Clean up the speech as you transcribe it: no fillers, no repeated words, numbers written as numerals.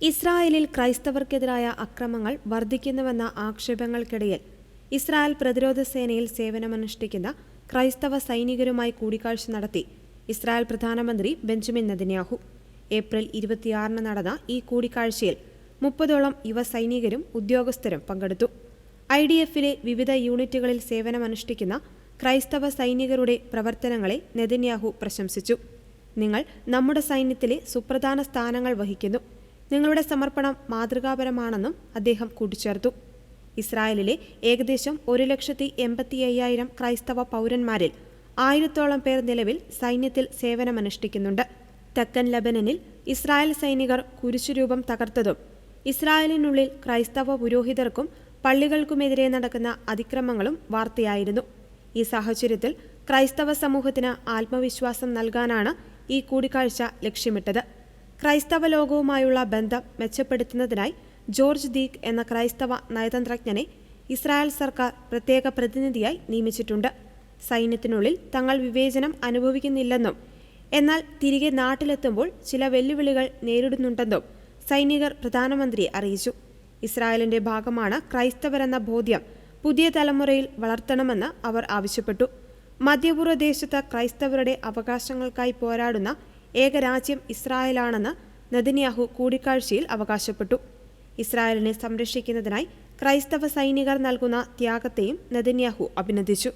ഇസ്രായേലിൽ ക്രൈസ്തവർക്കെതിരായ അക്രമങ്ങൾ വർദ്ധിക്കുന്നുവെന്ന ആക്ഷേപങ്ങൾക്കിടയിൽ ഇസ്രായേൽ പ്രതിരോധ സേനയിൽ സേവനമനുഷ്ഠിക്കുന്ന ക്രൈസ്തവ സൈനികരുമായി കൂടിക്കാഴ്ച നടത്തി ഇസ്രായേൽ പ്രധാനമന്ത്രി ബെഞ്ചമിൻ നെതന്യാഹു. ഏപ്രിൽ 26 നടന്ന ഈ കൂടിക്കാഴ്ചയിൽ 30ഓളം യുവ സൈനികരും ഉദ്യോഗസ്ഥരും പങ്കെടുത്തു. IDFലെ വിവിധ യൂണിറ്റുകളിൽ സേവനമനുഷ്ഠിക്കുന്ന ക്രൈസ്തവ സൈനികരുടെ പ്രവർത്തനങ്ങളെ നെതന്യാഹു പ്രശംസിച്ചു. നിങ്ങൾ നമ്മുടെ സൈന്യത്തിലെ സുപ്രധാന സ്ഥാനങ്ങൾ വഹിക്കുന്നു. നിങ്ങളുടെ സമർപ്പണം മാതൃകാപരമാണെന്നും അദ്ദേഹം കൂട്ടിച്ചേർത്തു. ഇസ്രായേലിലെ ഏകദേശം 1,85,000 ക്രൈസ്തവ പൗരന്മാരിൽ 1000ഓളം പേർ നിലവിൽ സൈന്യത്തിൽ സേവനമനുഷ്ഠിക്കുന്നുണ്ട്. തെക്കൻ ലെബനനിൽ ഇസ്രായേൽ സൈനികർ കുരിശുരൂപം തകർത്തതും ഇസ്രായേലിനുള്ളിൽ ക്രൈസ്തവ പുരോഹിതർക്കും പള്ളികൾക്കുമെതിരെ നടക്കുന്ന അതിക്രമങ്ങളും വാർത്തയായിരുന്നു. ഈ സാഹചര്യത്തിൽ ക്രൈസ്തവ സമൂഹത്തിന് ആത്മവിശ്വാസം നൽകാനാണ് ഈ കൂടിക്കാഴ്ച ലക്ഷ്യമിട്ടത്. ക്രൈസ്തവ ലോകവുമായുള്ള ബന്ധം മെച്ചപ്പെടുത്തുന്നതിനായി ജോർജ് ദീക് എന്ന ക്രൈസ്തവ നയതന്ത്രജ്ഞനെ ഇസ്രായേൽ സർക്കാർ പ്രത്യേക പ്രതിനിധിയായി നിയമിച്ചിട്ടുണ്ട്. സൈന്യത്തിനുള്ളിൽ തങ്ങൾ വിവേചനം അനുഭവിക്കുന്നില്ലെന്നും എന്നാൽ തിരികെ നാട്ടിലെത്തുമ്പോൾ ചില വെല്ലുവിളികൾ നേരിടുന്നുണ്ടെന്നും സൈനികർ പ്രധാനമന്ത്രിയെ അറിയിച്ചു. ഇസ്രായേലിന്റെ ഭാഗമാണ് ക്രൈസ്തവരെന്ന ബോധ്യം പുതിയ തലമുറയിൽ വളർത്തണമെന്ന് അവർ ആവശ്യപ്പെട്ടു. മധ്യപൂർവ്വ ദേശത്ത് ക്രൈസ്തവരുടെ അവകാശങ്ങൾക്കായി പോരാടുന്ന ഏക രാജ്യം ഇസ്രായേലാണെന്ന് നെതന്യാഹു കൂടിക്കാഴ്ചയിൽ അവകാശപ്പെട്ടു. ഇസ്രായേലിനെ സംരക്ഷിക്കുന്നതിനായി ക്രൈസ്തവ സൈനികർ നൽകുന്ന ത്യാഗത്തെയും നെതന്യാഹു അഭിനന്ദിച്ചു.